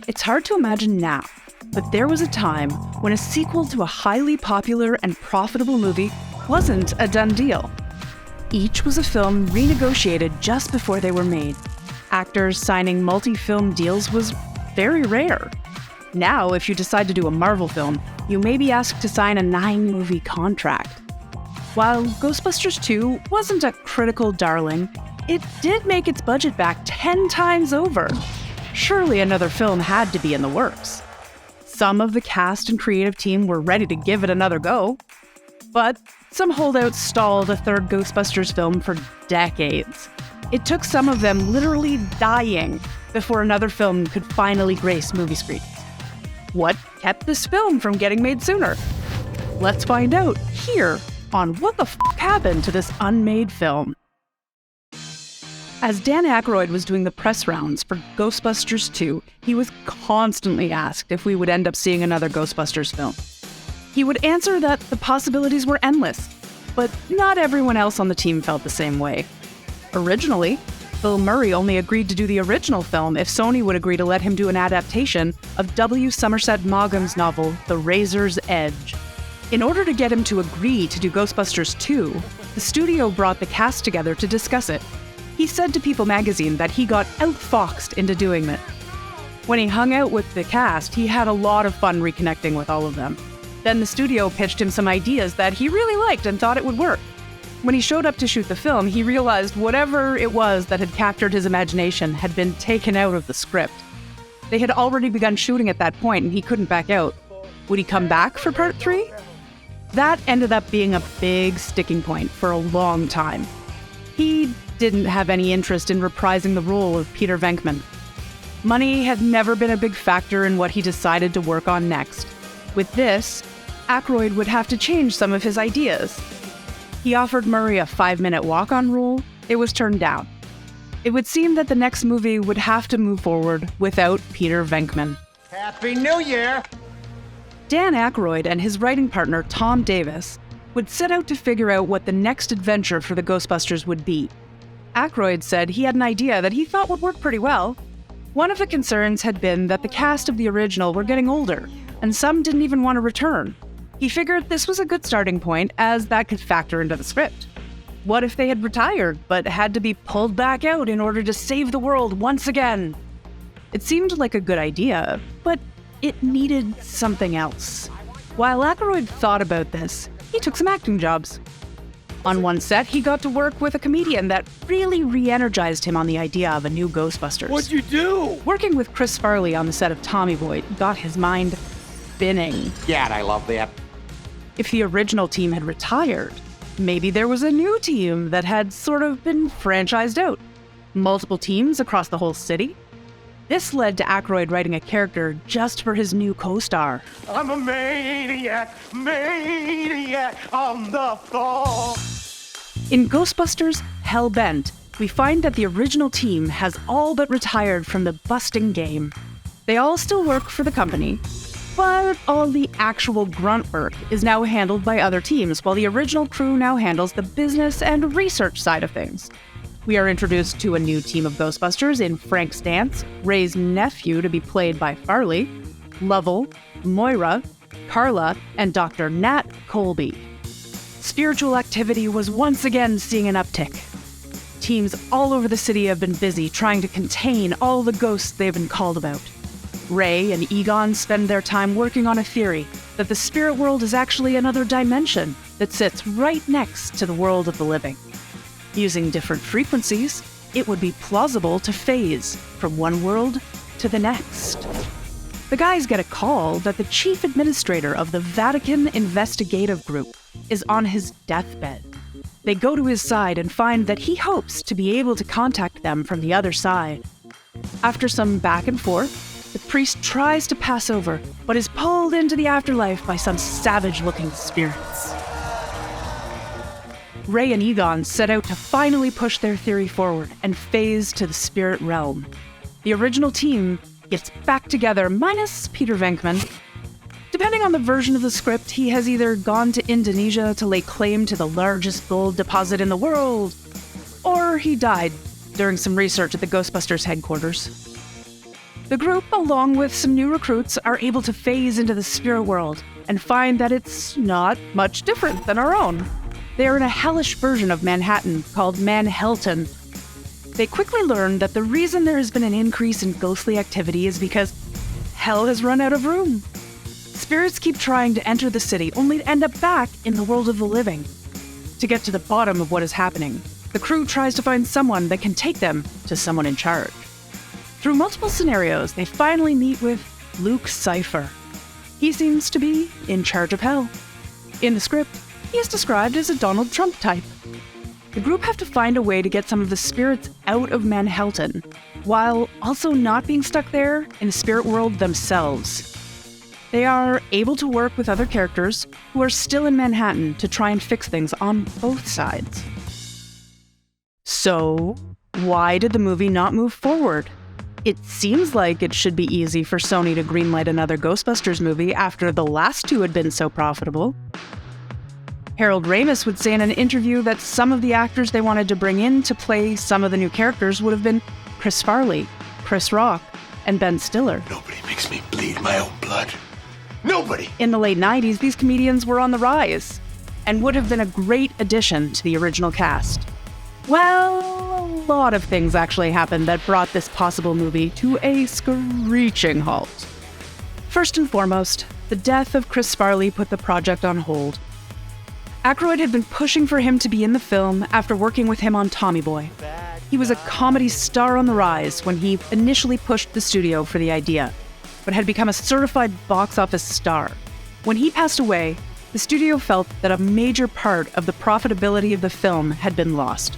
It's hard to imagine now, but there was a time when a sequel to a highly popular and profitable movie wasn't a done deal. Each was a film renegotiated just before they were made. Actors signing multi-film deals was very rare. Now, if you decide to do a Marvel film, you may be asked to sign a 9-movie contract. While Ghostbusters II wasn't a critical darling, it did make its budget back 10 times over. Surely another film had to be in the works. Some of the cast and creative team were ready to give it another go, but some holdouts stalled a third Ghostbusters film for decades. It took some of them literally dying before another film could finally grace movie screens. What kept this film from getting made sooner? Let's find out here on What the F*** Happened to this unmade film. As Dan Aykroyd was doing the press rounds for Ghostbusters II, he was constantly asked if we would end up seeing another Ghostbusters film. He would answer that the possibilities were endless, but not everyone else on the team felt the same way. Originally, Bill Murray only agreed to do the original film if Sony would agree to let him do an adaptation of W. Somerset Maugham's novel, The Razor's Edge. In order to get him to agree to do Ghostbusters 2, the studio brought the cast together to discuss it. He said to People magazine that he got outfoxed into doing it. When he hung out with the cast, he had a lot of fun reconnecting with all of them. Then the studio pitched him some ideas that he really liked and thought it would work. When he showed up to shoot the film, he realized whatever it was that had captured his imagination had been taken out of the script. They had already begun shooting at that point and he couldn't back out. Would he come back for part 3? That ended up being a big sticking point for a long time. He didn't have any interest in reprising the role of Peter Venkman. Money had never been a big factor in what he decided to work on next. With this, Aykroyd would have to change some of his ideas. He offered Murray a 5-minute walk-on rule. It was turned down. It would seem that the next movie would have to move forward without Peter Venkman. Happy New Year! Dan Aykroyd and his writing partner Tom Davis would set out to figure out what the next adventure for the Ghostbusters would be. Aykroyd said he had an idea that he thought would work pretty well. One of the concerns had been that the cast of the original were getting older, and some didn't even want to return. He figured this was a good starting point, as that could factor into the script. What if they had retired, but had to be pulled back out in order to save the world once again? It seemed like a good idea, but it needed something else. While Aykroyd thought about this, he took some acting jobs. On one set, he got to work with a comedian that really re-energized him on the idea of a new Ghostbusters. What'd you do? Working with Chris Farley on the set of Tommy Boy got his mind spinning. Gad, I love that. If the original team had retired, maybe there was a new team that had sort of been franchised out. Multiple teams across the whole city. This led to Aykroyd writing a character just for his new co-star. I'm a maniac on the floor. In Ghostbusters Hellbent, we find that the original team has all but retired from the busting game. They all still work for the company, but all the actual grunt work is now handled by other teams, while the original crew now handles the business and research side of things. We are introduced to a new team of Ghostbusters in Frank Stantz, Ray's nephew to be played by Farley, Lovell, Moira, Carla, and Dr. Nat Colby. Spiritual activity was once again seeing an uptick. Teams all over the city have been busy trying to contain all the ghosts they've been called about. Ray and Egon spend their time working on a theory that the spirit world is actually another dimension that sits right next to the world of the living. Using different frequencies, it would be plausible to phase from one world to the next. The guys get a call that the chief administrator of the Vatican Investigative Group is on his deathbed. They go to his side and find that he hopes to be able to contact them from the other side. After some back and forth, the priest tries to pass over, but is pulled into the afterlife by some savage-looking spirits. Ray and Egon set out to finally push their theory forward and phase to the spirit realm. The original team gets back together, minus Peter Venkman. Depending on the version of the script, he has either gone to Indonesia to lay claim to the largest gold deposit in the world, or he died during some research at the Ghostbusters headquarters. The group, along with some new recruits, are able to phase into the spirit world and find that it's not much different than our own. They are in a hellish version of Manhattan called Manhattan. They quickly learn that the reason there has been an increase in ghostly activity is because hell has run out of room. Spirits keep trying to enter the city, only to end up back in the world of the living. To get to the bottom of what is happening, the crew tries to find someone that can take them to someone in charge. Through multiple scenarios, they finally meet with Luke Cypher. He seems to be in charge of hell. In the script, he is described as a Donald Trump type. The group have to find a way to get some of the spirits out of Manhattan, while also not being stuck there in the spirit world themselves. They are able to work with other characters who are still in Manhattan to try and fix things on both sides. So, why did the movie not move forward? It seems like it should be easy for Sony to greenlight another Ghostbusters movie after the last two had been so profitable. Harold Ramis would say in an interview that some of the actors they wanted to bring in to play some of the new characters would have been Chris Farley, Chris Rock, and Ben Stiller. Nobody makes me bleed my own blood. Nobody! In the late 90s, these comedians were on the rise and would have been a great addition to the original cast. Well, a lot of things actually happened that brought this possible movie to a screeching halt. First and foremost, the death of Chris Farley put the project on hold. Aykroyd had been pushing for him to be in the film after working with him on Tommy Boy. He was a comedy star on the rise when he initially pushed the studio for the idea, but had become a certified box office star. When he passed away, the studio felt that a major part of the profitability of the film had been lost.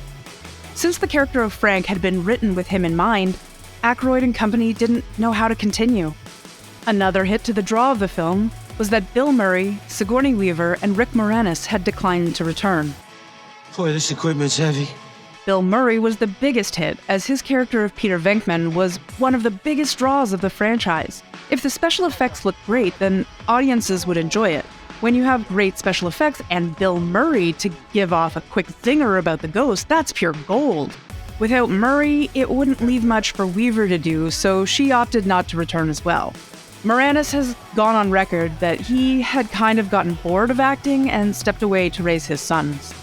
Since the character of Frank had been written with him in mind, Aykroyd and company didn't know how to continue. Another hit to the draw of the film was that Bill Murray, Sigourney Weaver, and Rick Moranis had declined to return. Boy, this equipment's heavy. Bill Murray was the biggest hit, as his character of Peter Venkman was one of the biggest draws of the franchise. If the special effects looked great, then audiences would enjoy it. When you have great special effects and Bill Murray to give off a quick zinger about the ghost, that's pure gold. Without Murray, it wouldn't leave much for Weaver to do, so she opted not to return as well. Moranis has gone on record that he had kind of gotten bored of acting and stepped away to raise his sons.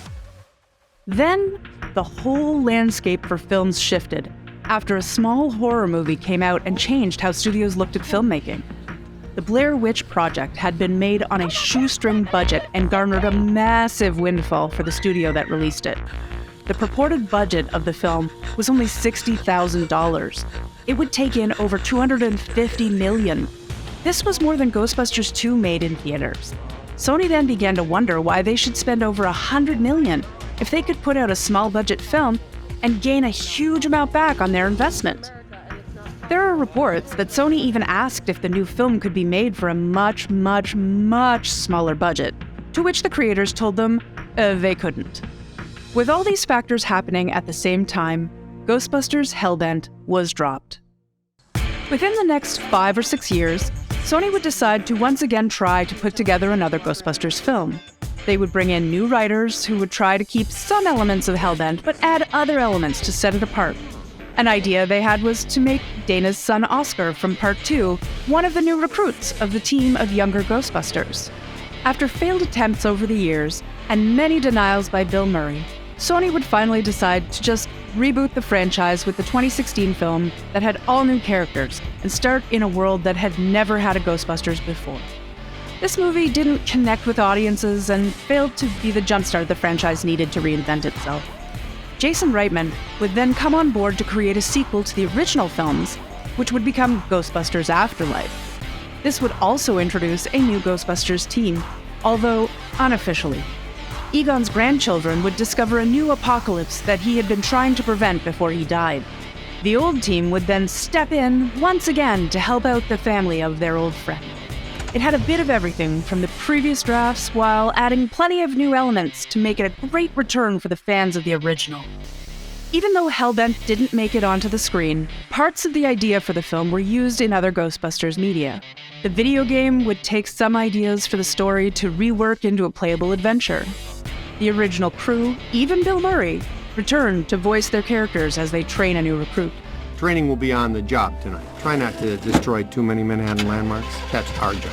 Then, the whole landscape for films shifted after a small horror movie came out and changed how studios looked at filmmaking. The Blair Witch Project had been made on a shoestring budget and garnered a massive windfall for the studio that released it. The purported budget of the film was only $60,000. It would take in over $250 million. This was more than Ghostbusters II made in theaters. Sony then began to wonder why they should spend over $100 million if they could put out a small budget film and gain a huge amount back on their investment. There are reports that Sony even asked if the new film could be made for a much, much, much smaller budget, to which the creators told them they couldn't. With all these factors happening at the same time, Ghostbusters Hellbent was dropped. Within the next 5 or 6 years, Sony would decide to once again try to put together another Ghostbusters film. They would bring in new writers who would try to keep some elements of Hellbent, but add other elements to set it apart. An idea they had was to make Dana's son Oscar from Part 2 one of the new recruits of the team of younger Ghostbusters. After failed attempts over the years, and many denials by Bill Murray, Sony would finally decide to just reboot the franchise with the 2016 film that had all new characters and start in a world that had never had a Ghostbusters before. This movie didn't connect with audiences and failed to be the jumpstart the franchise needed to reinvent itself. Jason Reitman would then come on board to create a sequel to the original films, which would become Ghostbusters Afterlife. This would also introduce a new Ghostbusters team, although unofficially. Egon's grandchildren would discover a new apocalypse that he had been trying to prevent before he died. The old team would then step in once again to help out the family of their old friend. It had a bit of everything from the previous drafts while adding plenty of new elements to make it a great return for the fans of the original. Even though Hellbent didn't make it onto the screen, parts of the idea for the film were used in other Ghostbusters media. The video game would take some ideas for the story to rework into a playable adventure. The original crew, even Bill Murray, returned to voice their characters as they train a new recruit. Training will be on the job tonight. Try not to destroy too many Manhattan landmarks. That's our job.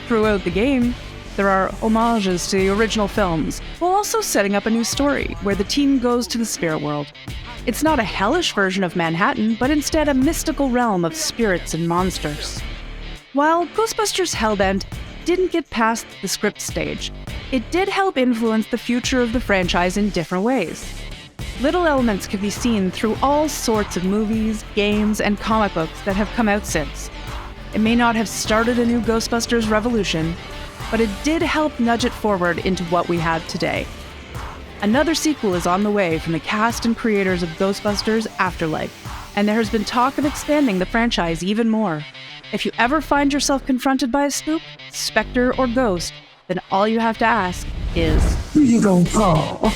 Throughout the game, there are homages to the original films, while also setting up a new story where the team goes to the spirit world. It's not a hellish version of Manhattan, but instead a mystical realm of spirits and monsters. While Ghostbusters Hellbent didn't get past the script stage, it did help influence the future of the franchise in different ways. Little elements can be seen through all sorts of movies, games, and comic books that have come out since. It may not have started a new Ghostbusters revolution, but it did help nudge it forward into what we have today. Another sequel is on the way from the cast and creators of Ghostbusters Afterlife, and there has been talk of expanding the franchise even more. If you ever find yourself confronted by a spook, specter, or ghost, then all you have to ask is, Who you gonna call?